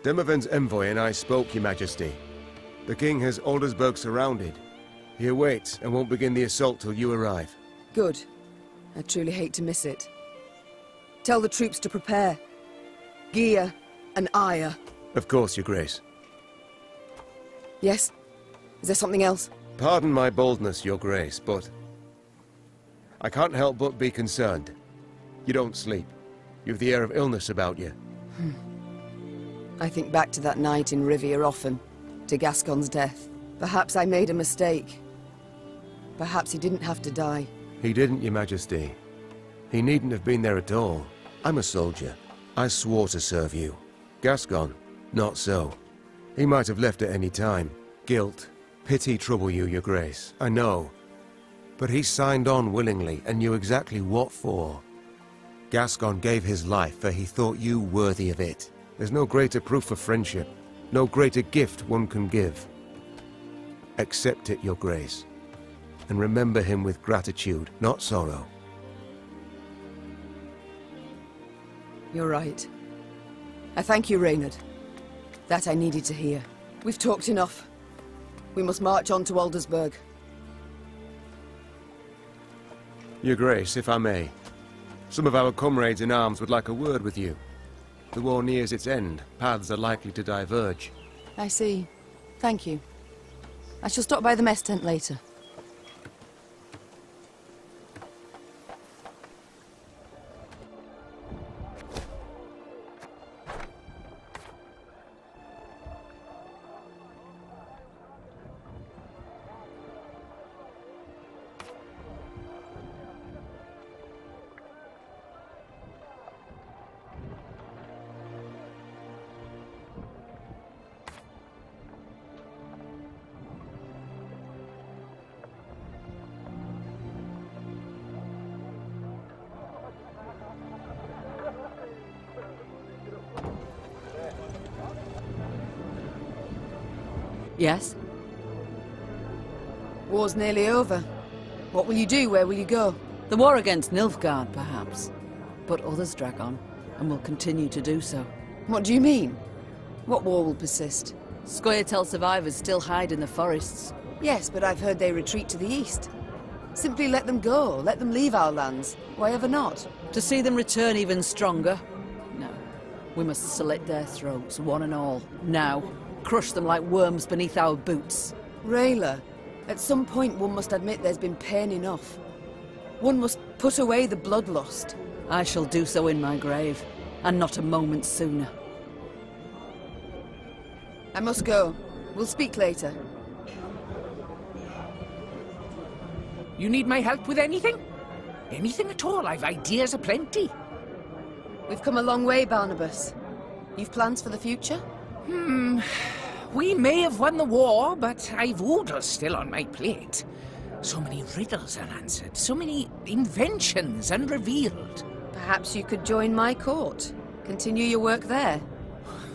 Demoven's envoy and I spoke, Your Majesty. The king has Aldersburg surrounded. He awaits and won't begin the assault till you arrive. Good. I truly hate to miss it. Tell the troops to prepare. Gear and ire. Of course, Your Grace. Yes? Is there something else? Pardon my boldness, Your Grace, but I can't help but be concerned. You don't sleep. You've the air of illness about you. I think back to that night in Rivia often, to Gascon's death. Perhaps I made a mistake. Perhaps he didn't have to die. He didn't, Your Majesty. He needn't have been there at all. I'm a soldier. I swore to serve you. Gascon, not so. He might have left at any time. Guilt, pity trouble you, Your Grace. I know. But he signed on willingly and knew exactly what for. Gascon gave his life for he thought you worthy of it. There's no greater proof of friendship, no greater gift one can give. Accept it, Your Grace, and remember him with gratitude, not sorrow. You're right. I thank you, Reynard. That I needed to hear. We've talked enough. We must march on to Aldersburg. Your Grace, if I may. Some of our comrades in arms would like a word with you. The war nears its end. Paths are likely to diverge. I see. Thank you. I shall stop by the mess tent later. Yes? War's nearly over. What will you do? Where will you go? The war against Nilfgaard, perhaps. But others drag on, and will continue to do so. What do you mean? What war will persist? Scoia'tael survivors still hide in the forests. Yes, but I've heard they retreat to the east. Simply let them go. Let them leave our lands. Why ever not? To see them return even stronger? No. We must slit their throats, one and all. Now. Crush them like worms beneath our boots. Rayla, at some point one must admit there's been pain enough. One must put away the bloodlust. I shall do so in my grave, and not a moment sooner. I must go. We'll speak later. You need my help with anything? Anything at all. I've ideas aplenty. We've come a long way, Barnabas. You've plans for the future? We may have won the war, but I've orders still on my plate. So many riddles unanswered, so many inventions unrevealed. Perhaps you could join my court. Continue your work there.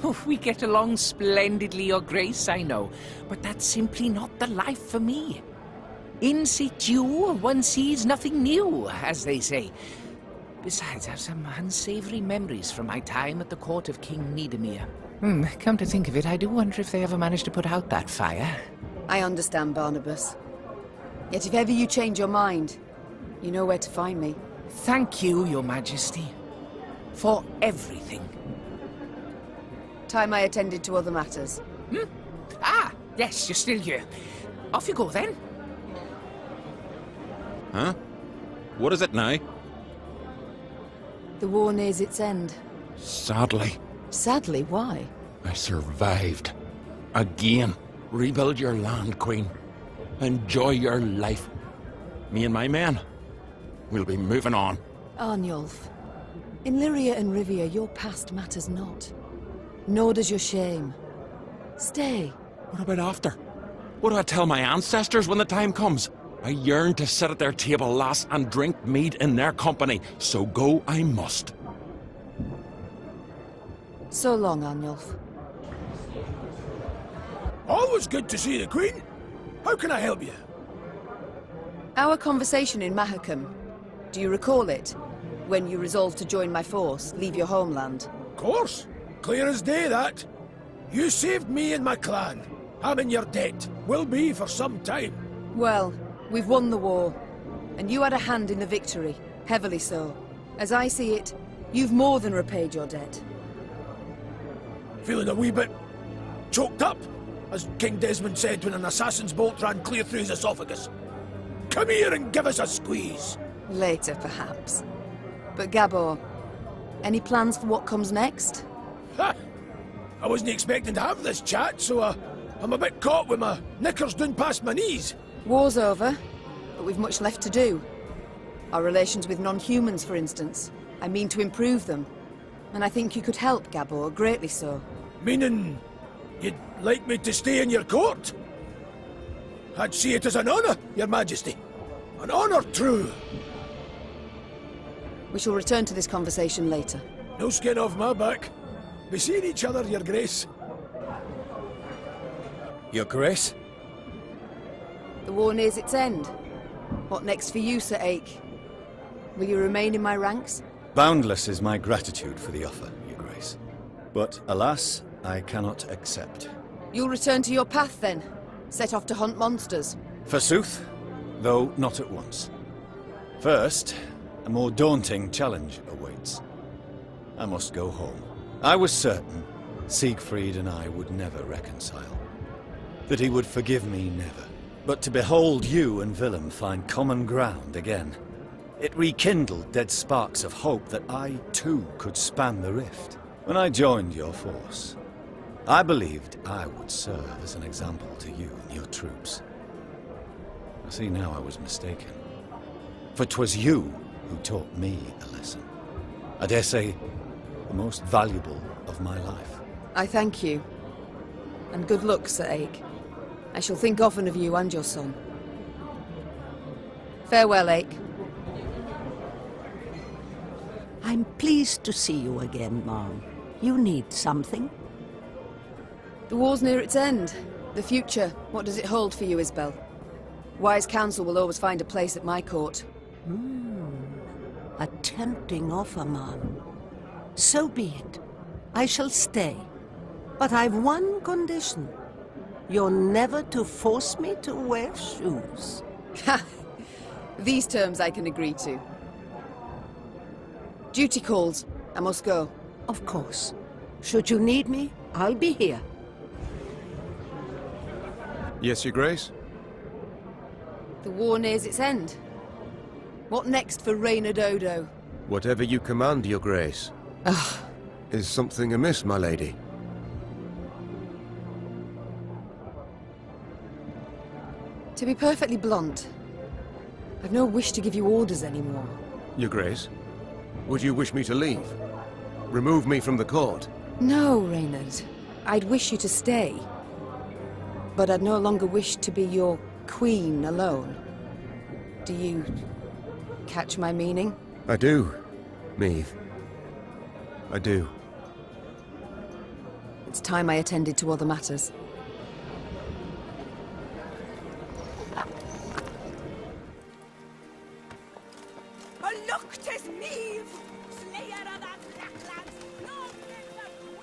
Oh, we get along splendidly, Your Grace, I know. But that's simply not the life for me. In situ, one sees nothing new, as they say. Besides, I have some unsavory memories from my time at the court of King Nidemir. Come to think of it, I do wonder if they ever managed to put out that fire. I understand, Barnabas. Yet if ever you change your mind, you know where to find me. Thank you, Your Majesty. For everything. Time I attended to other matters. Ah, yes, you're still here. Off you go, then. Huh? What is it now? The war nears its end. Sadly. Sadly, why? I survived. Again. Rebuild your land, Queen. Enjoy your life. Me and my men, we'll be moving on. Arnulf, in Lyria and Rivia, your past matters not. Nor does your shame. Stay. What about after? What do I tell my ancestors when the time comes? I yearn to sit at their table, lass, and drink mead in their company, so go I must. So long, Arnulf. Always good to see the Queen. How can I help you? Our conversation in Mahakam. Do you recall it? When you resolved to join my force, leave your homeland? Of course. Clear as day, that. You saved me and my clan. I'm in your debt. Will be for some time. Well, we've won the war. And you had a hand in the victory. Heavily so. As I see it, you've more than repaid your debt. Feeling a wee bit choked up, as King Desmond said when an assassin's bolt ran clear through his esophagus. Come here and give us a squeeze. Later, perhaps. But Gabor, any plans for what comes next? Ha! I wasn't expecting to have this chat, so I'm a bit caught with my knickers down past my knees. War's over, but we've much left to do. Our relations with non-humans, for instance. I mean to improve them. And I think you could help, Gabor, greatly so. Meaning, you'd like me to stay in your court? I'd see it as an honour, your majesty. An honour true. We shall return to this conversation later. No skin off my back. We seen each other, your grace. Your grace? The war nears its end. What next for you, Sir Ake? Will you remain in my ranks? Boundless is my gratitude for the offer, your grace. But, alas, I cannot accept. You'll return to your path, then? Set off to hunt monsters? Forsooth, though not at once. First, a more daunting challenge awaits. I must go home. I was certain Siegfried and I would never reconcile. That he would forgive me never. But to behold you and Willem find common ground again, it rekindled dead sparks of hope that I, too, could span the rift. When I joined your force, I believed I would serve as an example to you and your troops. I see now I was mistaken. For 'twas you who taught me a lesson. I dare say, the most valuable of my life. I thank you. And good luck, Sir Ake. I shall think often of you and your son. Farewell, Ake. I'm pleased to see you again, Mom. You need something? The war's near its end. The future, what does it hold for you, Isbel? Wise counsel will always find a place at my court. A tempting offer, Mom. So be it. I shall stay. But I've one condition. You're never to force me to wear shoes. Ha! These terms I can agree to. Duty calls. I must go. Of course. Should you need me, I'll be here. Yes, Your Grace? The war nears its end. What next for Reynard Odo? Whatever you command, Your Grace. Is something amiss, my lady? To be perfectly blunt, I've no wish to give you orders anymore. Your Grace? Would you wish me to leave? Remove me from the court? No, Reynard. I'd wish you to stay. But I'd no longer wish to be your queen alone. Do you catch my meaning? I do, Meath. I do. It's time I attended to other matters. Look, 'tis me, slayer of the Blacklands, Lord of the Queen.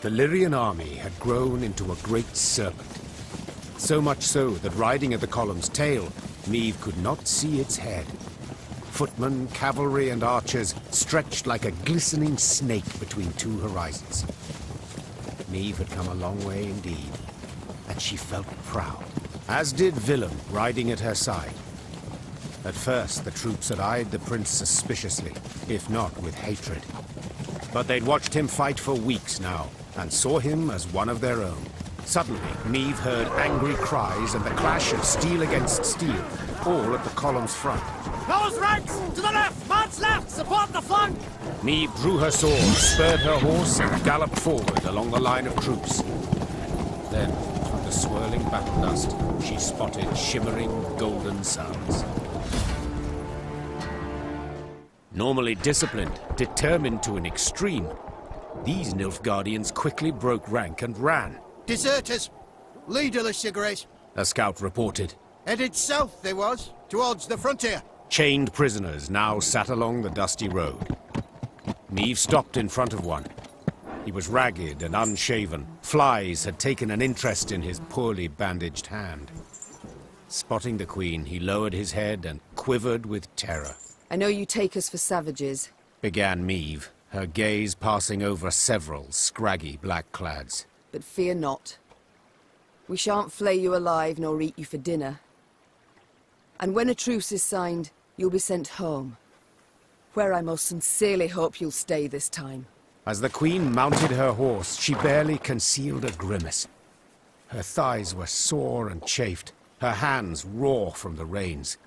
The Lyrian army had grown into a great serpent. So much so that riding at the column's tail, Meath could not see its head. Footmen, cavalry, and archers stretched like a glistening snake between two horizons. Meath had come a long way indeed, and she felt proud, as did Willem riding at her side. At first, the troops had eyed the prince suspiciously, if not with hatred. But they'd watched him fight for weeks now, and saw him as one of their own. Suddenly, Meath heard angry cries and the clash of steel against steel, all at the column's front. Close ranks! To the left! March left! Support the flank! Meath drew her sword, spurred her horse, and galloped forward along the line of troops. Then, through the swirling battle dust, she spotted shimmering golden suns. Normally disciplined, determined to an extreme, these Nilfgaardians quickly broke rank and ran. Deserters! Leaderless, Your Grace. A scout reported. Headed south, they was, towards the frontier. Chained prisoners now sat along the dusty road. Meave stopped in front of one. He was ragged and unshaven. Flies had taken an interest in his poorly bandaged hand. Spotting the Queen, he lowered his head and quivered with terror. I know you take us for savages, Began Meave, her gaze passing over several scraggy black-clads. but fear not. We shan't flay you alive nor eat you for dinner. And when a truce is signed, you'll be sent home, where I most sincerely hope you'll stay this time. As the Queen mounted her horse, she barely concealed a grimace. Her thighs were sore and chafed, her hands raw from the reins.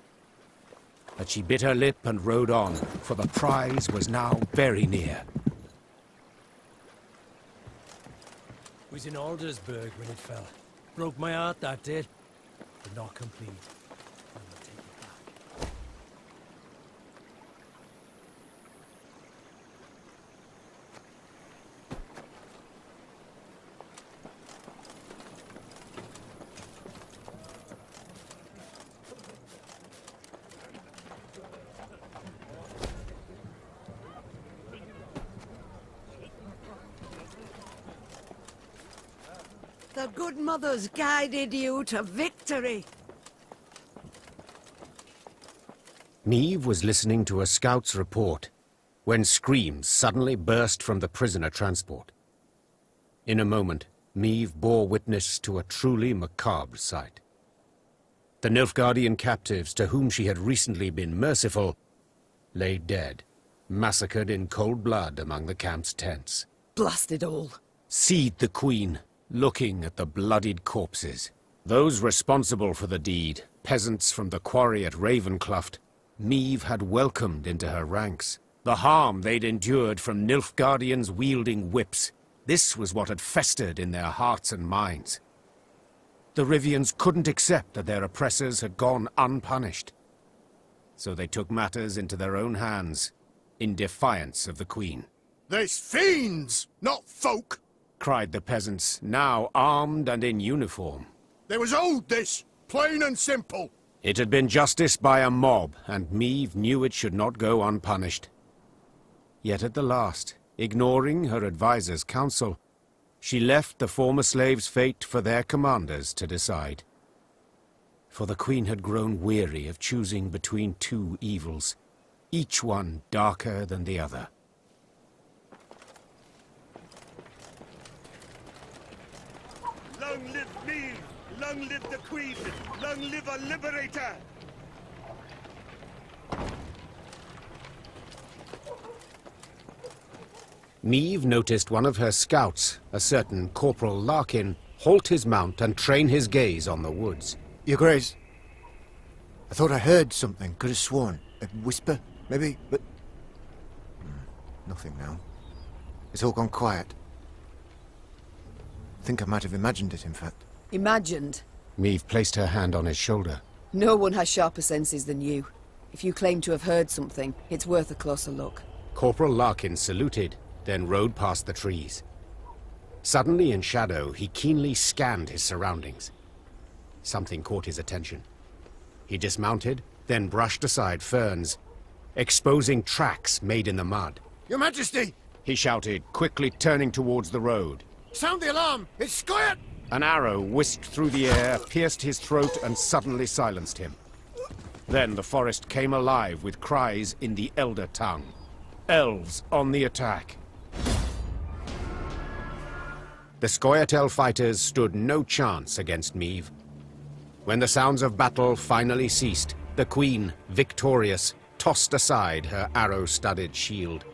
But she bit her lip and rode on, for the prize was now very near. Was in Aldersburg when it fell. Broke my heart, that did. But not complete. I will take it back. The good mothers guided you to victory. Meave was listening to a scout's report when screams suddenly burst from the prisoner transport. In a moment, Meave bore witness to a truly macabre sight. The Nilfgaardian captives to whom she had recently been merciful lay dead, massacred in cold blood among the camp's tents. Blast it all. Seethed the Queen, looking at the bloodied corpses. Those responsible for the deed, peasants from the quarry at Ravencloft, Meave had welcomed into her ranks. The harm they'd endured from Nilfgaardians wielding whips, this was what had festered in their hearts and minds. The Rivians couldn't accept that their oppressors had gone unpunished. So they took matters into their own hands, in defiance of the Queen. There's fiends, not folk! Cried the peasants, now armed and in uniform. They was owed this, plain and simple. It had been justice by a mob, and Meave knew it should not go unpunished. Yet at the last, ignoring her advisor's counsel, she left the former slaves' fate for their commanders to decide. For the Queen had grown weary of choosing between two evils, each one darker than the other. Long live me! Long live the Queen! Long live a liberator! Meave noticed one of her scouts, a certain Corporal Larkin, halt his mount and train his gaze on the woods. Your Grace, I thought I heard something. Could have sworn. A whisper, maybe, but... nothing now. It's all gone quiet. I think I might have imagined it, in fact. Imagined? Meave placed her hand on his shoulder. No one has sharper senses than you. If you claim to have heard something, it's worth a closer look. Corporal Larkin saluted, then rode past the trees. Suddenly in shadow, he keenly scanned his surroundings. Something caught his attention. He dismounted, then brushed aside ferns, exposing tracks made in the mud. Your Majesty! He shouted, quickly turning towards the road. Sound the alarm! It's squirt! An arrow whisked through the air, pierced his throat, and suddenly silenced him. Then the forest came alive with cries in the Elder tongue. Elves on the attack. The Scoia'tael fighters stood no chance against Meave. When the sounds of battle finally ceased, the Queen, victorious, tossed aside her arrow-studded shield.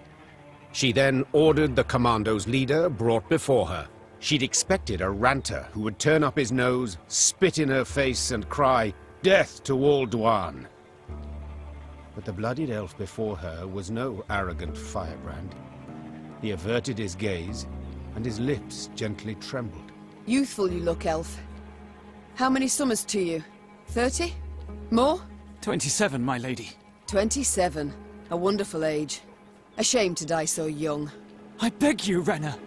She then ordered the commando's leader brought before her. She'd expected a ranter who would turn up his nose, spit in her face, and cry, "Death to all Dwan!" But the bloodied elf before her was no arrogant firebrand. He averted his gaze, and his lips gently trembled. Youthful you look, elf. How many summers to you? 30? More? 27, my lady. 27. A wonderful age. A shame to die so young. I beg you, Renna.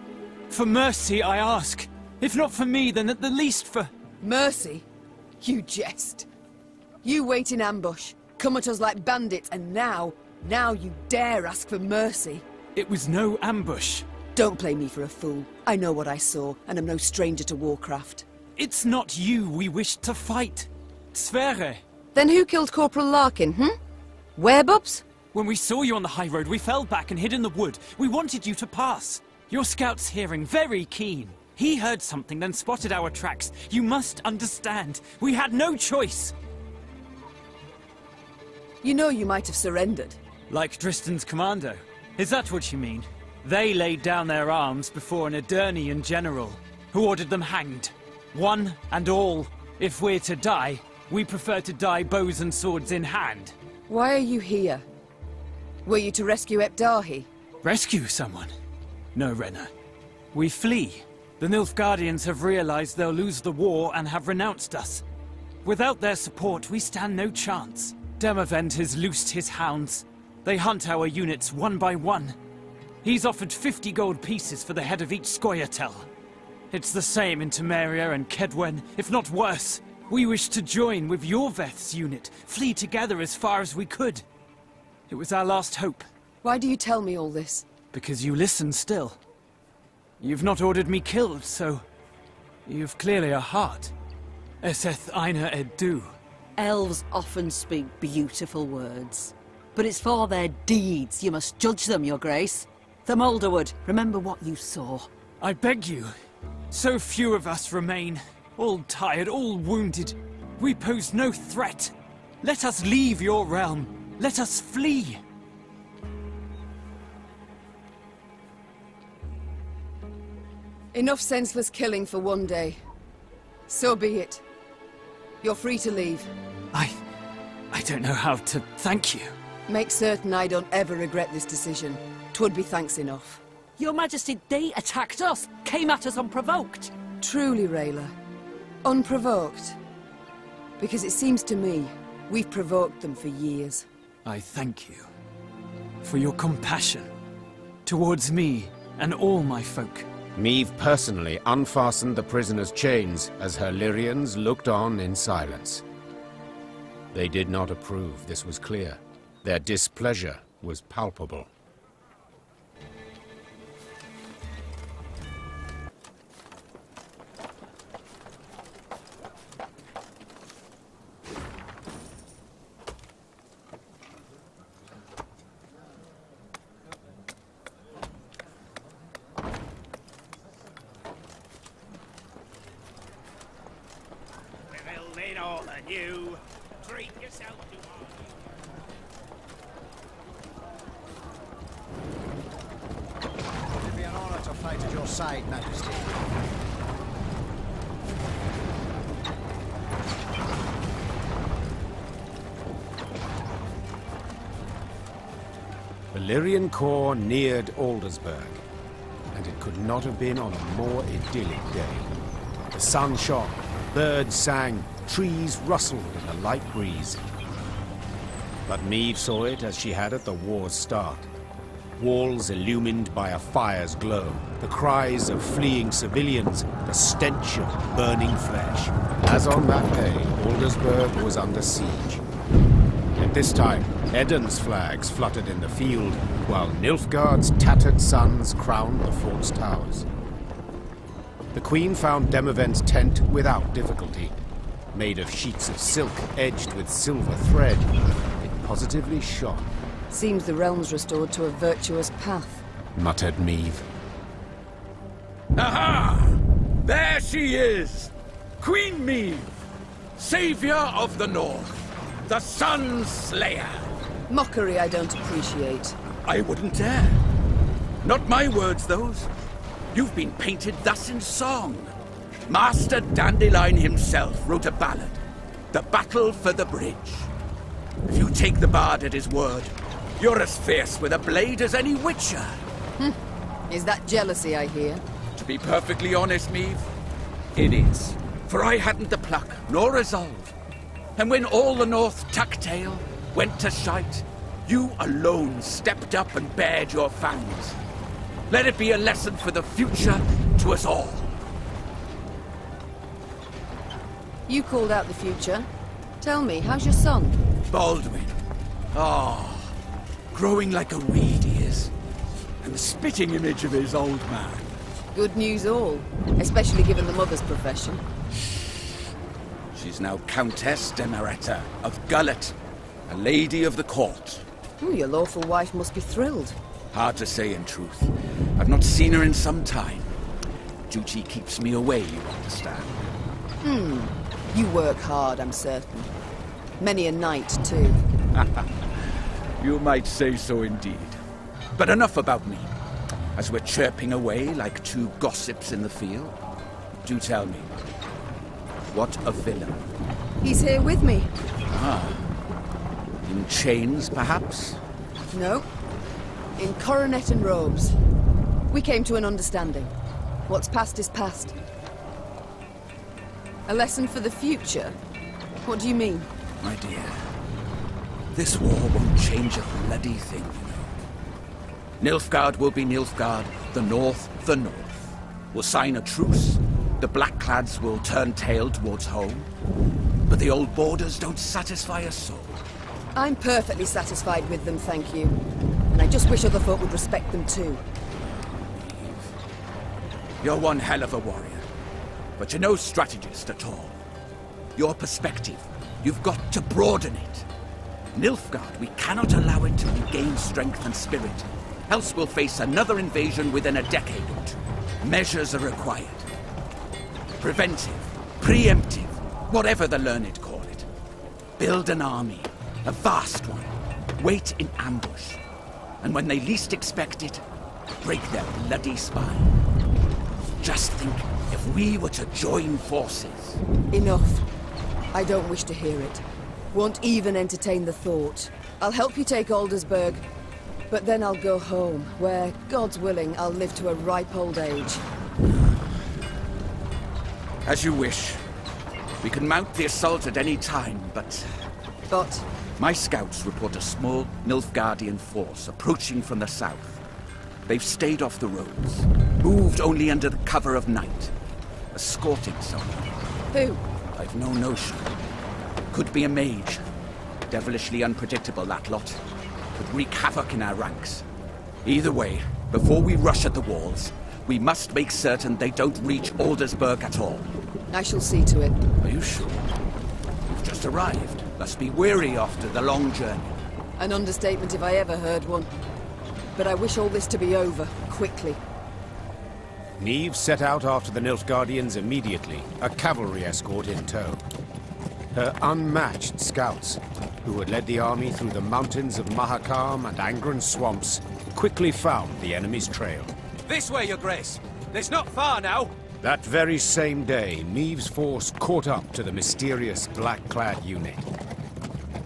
For mercy, I ask. If not for me, then at the least for... Mercy? You jest. You wait in ambush, come at us like bandits, and now you dare ask for mercy? It was no ambush. Don't play me for a fool. I know what I saw, and I'm no stranger to warcraft. It's not you we wished to fight. Sverre. Then who killed Corporal Larkin, Werebubs? When we saw you on the high road, we fell back and hid in the wood. We wanted you to pass. Your scout's hearing very keen. He heard something, then spotted our tracks. You must understand. We had no choice. You know you might have surrendered. Like Dristan's commando. Is that what you mean? They laid down their arms before an Edirnian general, who ordered them hanged. One and all. If we're to die, we prefer to die bows and swords in hand. Why are you here? Were you to rescue Epdahi? Rescue someone? No, Renna. We flee. The Nilfgaardians have realized they'll lose the war and have renounced us. Without their support, we stand no chance. Demavend has loosed his hounds. They hunt our units one by one. He's offered 50 gold pieces for the head of each Scoia'tael. It's the same in Temeria and Kedwen, if not worse. We wish to join with Yorveth's unit, flee together as far as we could. It was our last hope. Why do you tell me all this? Because you listen still. You've not ordered me killed, so... you've clearly a heart. Eseth Aina Edu. Elves often speak beautiful words. But it's for their deeds you must judge them, Your Grace. Thermolderwood, remember what you saw. I beg you. So few of us remain. All tired, all wounded. We pose no threat. Let us leave your realm. Let us flee. Enough senseless killing for one day. So be it. You're free to leave. I don't know how to thank you. Make certain I don't ever regret this decision. 'Twould be thanks enough. Your Majesty, they attacked us, came at us unprovoked. Truly, Rayla. Unprovoked. Because it seems to me, we've provoked them for years. I thank you for your compassion towards me and all my folk. Meave personally unfastened the prisoner's chains as her Lyrians looked on in silence. They did not approve, this was clear. Their displeasure was palpable. Side, Majesty. The Lyrian corps neared Aldersburg, and it could not have been on a more idyllic day. The sun shone, birds sang, trees rustled in a light breeze. But Meave saw it as she had at the war's start. Walls illumined by a fire's glow, the cries of fleeing civilians, the stench of burning flesh. As on that day, Aldersburg was under siege. At this time, Eden's flags fluttered in the field, while Nilfgaard's tattered sons crowned the fort's towers. The Queen found Demavend's tent without difficulty. Made of sheets of silk edged with silver thread, it positively shone. Seems the realm's restored to a virtuous path, muttered Meave. Aha! There she is! Queen Meave, savior of the North, the Sun Slayer. Mockery I don't appreciate. I wouldn't dare. Not my words, those. You've been painted thus in song. Master Dandelion himself wrote a ballad, The Battle for the Bridge. If you take the bard at his word, you're as fierce with a blade as any witcher. Is that jealousy I hear? To be perfectly honest, Meave, it is. For I hadn't the pluck, nor resolve. And when all the North tucked tail, went to shite, you alone stepped up and bared your fangs. Let it be a lesson for the future to us all. You called out the future. Tell me, how's your son? Baldwin. Oh, growing like a weed he is. And the spitting image of his old man. Good news all, especially given the mother's profession. She's now Countess Demeretta of Gullet, a lady of the court. Your lawful wife must be thrilled. Hard to say in truth. I've not seen her in some time. Duty keeps me away, you understand. You work hard, I'm certain. Many a night, too. You might say so indeed. But enough about me. As we're chirping away like two gossips in the field, do tell me, what a villain. He's here with me. In chains, perhaps? No. In coronet and robes. We came to an understanding. What's past is past. A lesson for the future? What do you mean? My dear, this war won't change a bloody thing, you know. Nilfgaard will be Nilfgaard, the North. We'll sign a truce. The Blackclads will turn tail towards home. But the old borders don't satisfy us soul. I'm perfectly satisfied with them, thank you. And I just wish other folk would respect them too. You're one hell of a warrior. But you're no strategist at all. Your perspective, you've got to broaden it. Nilfgaard, we cannot allow it to regain strength and spirit. Else we'll face another invasion within a decade or two. Measures are required. Preventive, preemptive, whatever the learned call it. Build an army, a vast one. Wait in ambush. And when they least expect it, break their bloody spine. Just think, if we were to join forces... Enough. I don't wish to hear it. Won't even entertain the thought. I'll help you take Aldersburg, but then I'll go home, where, God's willing, I'll live to a ripe old age. As you wish. We can mount the assault at any time, but... But? My scouts report a small Nilfgaardian force approaching from the south. They've stayed off the roads, moved only under the cover of night, escorting someone. Who? I've no notion. Could be a mage. Devilishly unpredictable, that lot. Could wreak havoc in our ranks. Either way, before we rush at the walls, we must make certain they don't reach Aldersburg at all. I shall see to it. Are you sure? You've just arrived. Must be weary after the long journey. An understatement if I ever heard one. But I wish all this to be over, quickly. Niamh set out after the Nilfgaardians immediately, a cavalry escort in tow. Her unmatched scouts, who had led the army through the mountains of Mahakam and Angren swamps, quickly found the enemy's trail. This way, Your Grace! It's not far now! That very same day, Niamh's force caught up to the mysterious black-clad unit.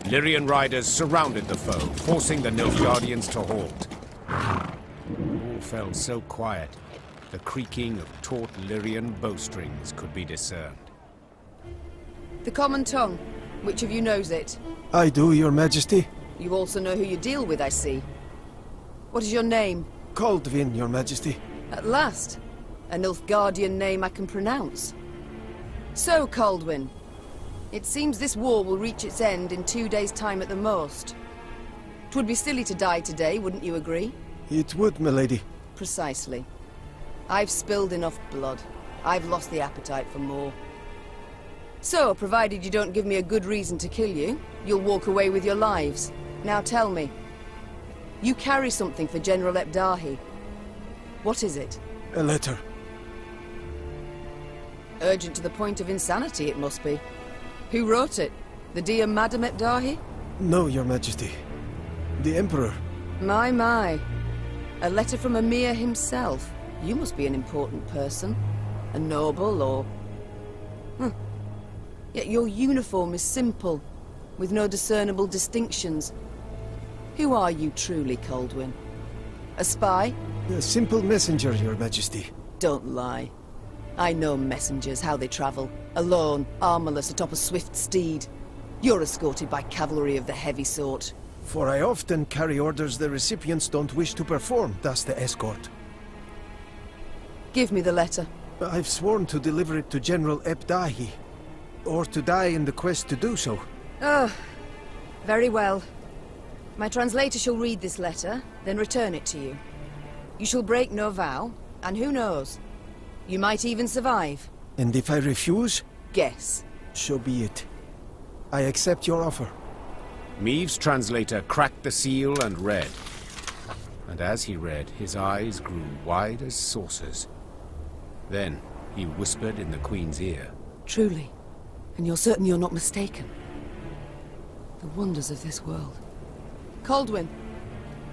Lyrian riders surrounded the foe, forcing the Nilfgaardians to halt. All felt so quiet, the creaking of taut Lyrian bowstrings could be discerned. The common tongue. Which of you knows it? I do, Your Majesty. You also know who you deal with, I see. What is your name? Kaldvin, Your Majesty. At last. A Nilfgaardian name I can pronounce. So, Kaldwin. It seems this war will reach its end in 2 days' time at the most. 'Twould be silly to die today, wouldn't you agree? It would, milady. Precisely. I've spilled enough blood. I've lost the appetite for more. So, provided you don't give me a good reason to kill you, you'll walk away with your lives. Now tell me. You carry something for General Ebdahi. What is it? A letter. Urgent to the point of insanity, it must be. Who wrote it? The dear Madame Ebdahi? No, Your Majesty. The Emperor. My. A letter from Emir himself. You must be an important person. A noble, or... Yet your uniform is simple, with no discernible distinctions. Who are you truly, Kaldwin? A spy? A simple messenger, Your Majesty. Don't lie. I know messengers, how they travel. Alone, armorless, atop a swift steed. You're escorted by cavalry of the heavy sort. For I often carry orders the recipients don't wish to perform, thus the escort. Give me the letter. I've sworn to deliver it to General Ebdahi. or to die in the quest to do so. Oh, very well. My translator shall read this letter, then return it to you. You shall break no vow, and who knows? You might even survive. And if I refuse? Guess. So be it. I accept your offer. Meave's translator cracked the seal and read. And as he read, his eyes grew wide as saucers. Then he whispered in the Queen's ear. Truly. And you're certain you're not mistaken. The wonders of this world. Caldwin,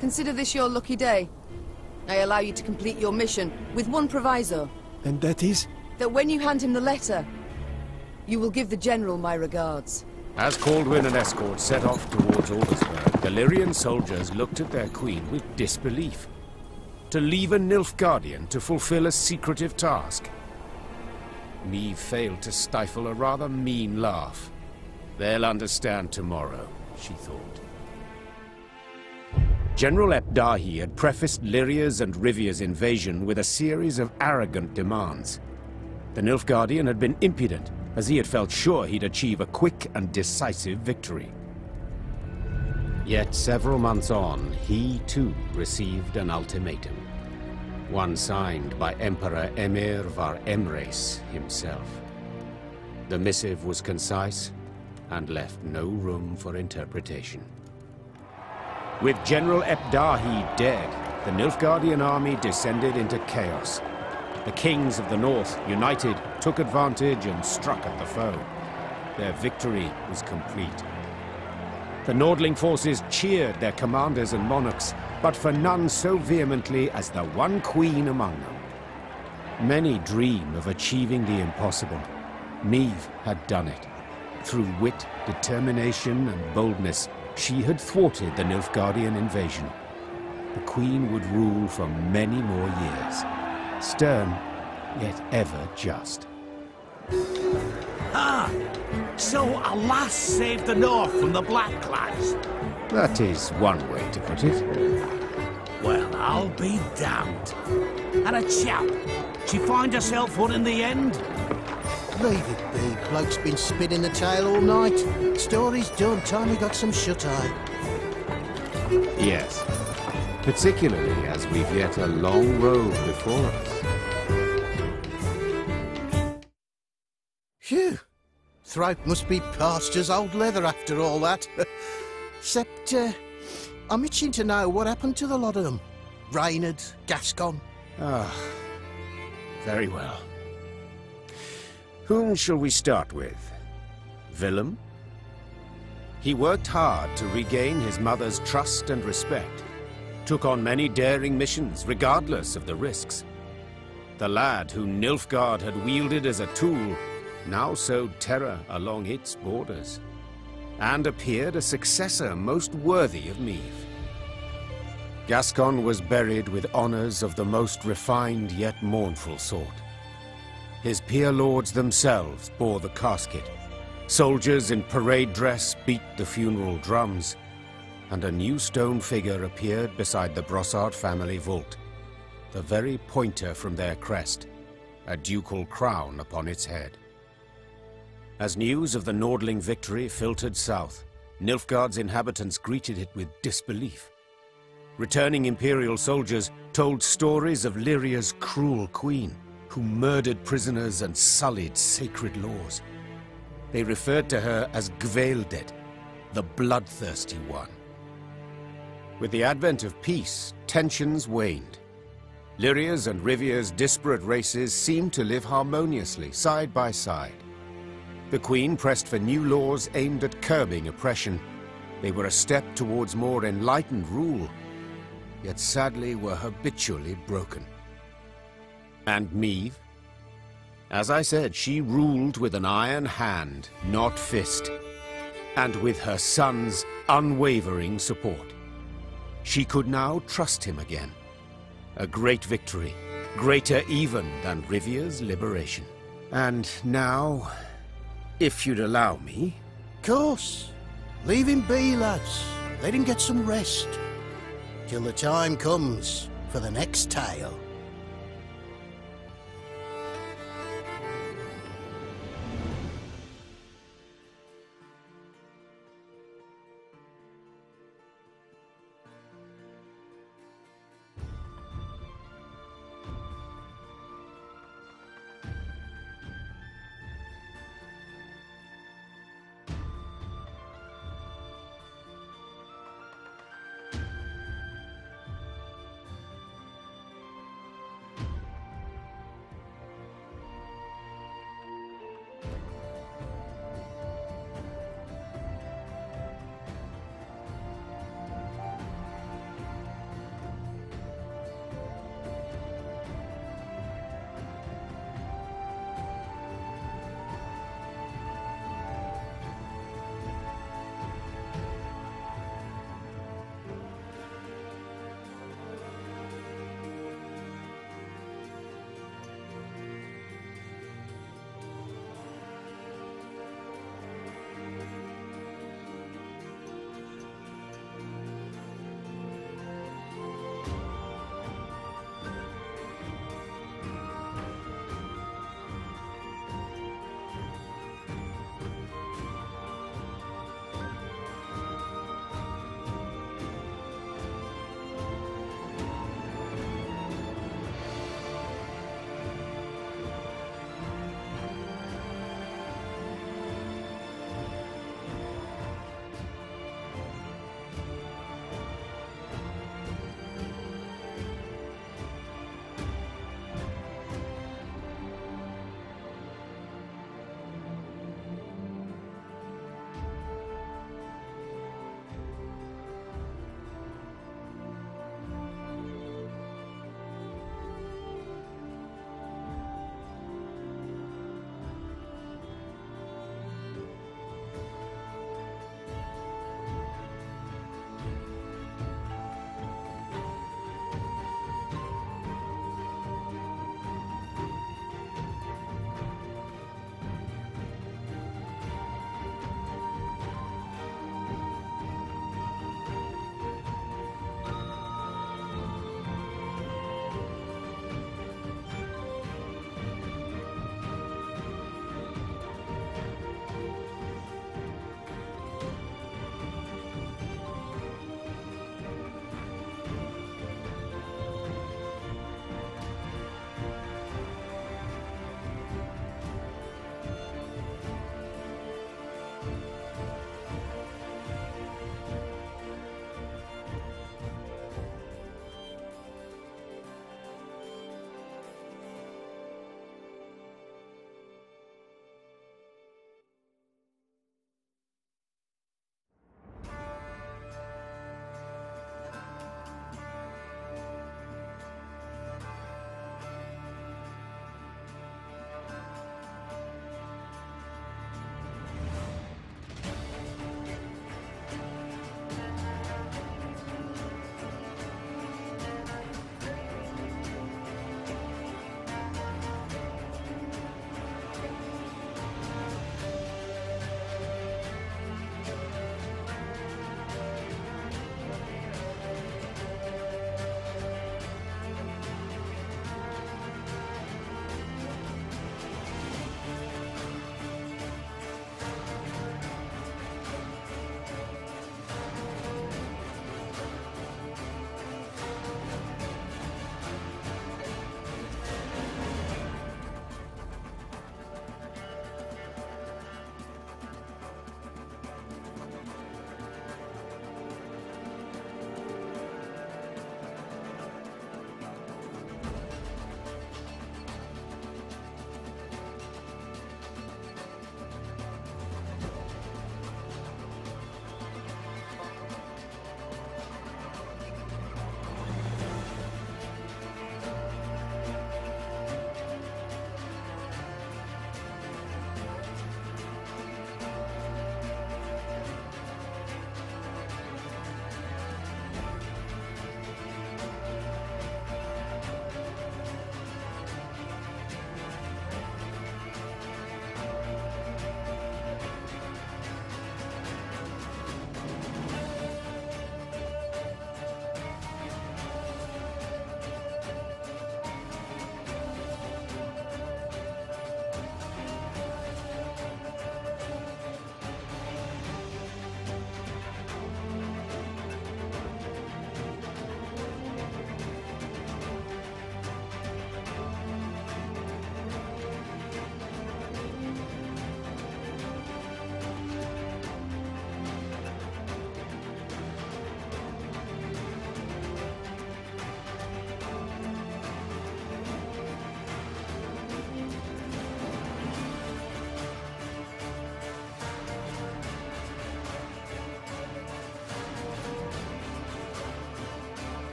consider this your lucky day. I allow you to complete your mission, with one proviso. And that is? That when you hand him the letter, you will give the General my regards. As Caldwin and escort set off towards Aldersburg, the Lyrian soldiers looked at their queen with disbelief. To leave a Nilfgaardian to fulfill a secretive task. Meave failed to stifle a rather mean laugh. They'll understand tomorrow, she thought. General Epdahi had prefaced Lyria's and Rivia's invasion with a series of arrogant demands. The Nilfgaardian had been impudent, as he had felt sure he'd achieve a quick and decisive victory. Yet several months on, he too received an ultimatum. One signed by Emperor Emir var Emreis himself. The missive was concise and left no room for interpretation. With General Epdahi dead, the Nilfgaardian army descended into chaos. The kings of the north, united, took advantage and struck at the foe. Their victory was complete. The Nordling forces cheered their commanders and monarchs, but for none so vehemently as the one queen among them. Many dream of achieving the impossible. Meave had done it. Through wit, determination, and boldness, she had thwarted the Nilfgaardian invasion. The queen would rule for many more years. Stern, yet ever just. Ah! So a lass saved the North from the Blackclads? That is one way to put it. Well, I'll be damned. And a chap, she find herself one in the end? Leave it be. Bloke's been spinning the tale all night. Story's done. Time we got some shut-eye. Yes. Particularly as we've yet a long road before us. Phew. Throat must be parched as old leather after all that. Except, I'm itching to know what happened to the lot of them. Reynard, Gascon. Ah, very well. Whom shall we start with? Willem? He worked hard to regain his mother's trust and respect. Took on many daring missions, regardless of the risks. The lad whom Nilfgaard had wielded as a tool now sowed terror along its borders, and appeared a successor most worthy of Meave. Gascon was buried with honors of the most refined yet mournful sort. His peer lords themselves bore the casket. Soldiers in parade dress beat the funeral drums, and a new stone figure appeared beside the Brossard family vault, the very pointer from their crest, a ducal crown upon its head. As news of the Nordling victory filtered south, Nilfgaard's inhabitants greeted it with disbelief. Returning Imperial soldiers told stories of Lyria's cruel queen, who murdered prisoners and sullied sacred laws. They referred to her as Gvaeldet, the bloodthirsty one. With the advent of peace, tensions waned. Lyria's and Rivia's disparate races seemed to live harmoniously, side by side. The Queen pressed for new laws aimed at curbing oppression. They were a step towards more enlightened rule, yet sadly were habitually broken. And Meave? As I said, she ruled with an iron hand, not fist, and with her son's unwavering support. She could now trust him again. A great victory, greater even than Rivia's liberation. And now, if you'd allow me... Course. Leave him be, lads. Let him get some rest. Till the time comes for the next tale.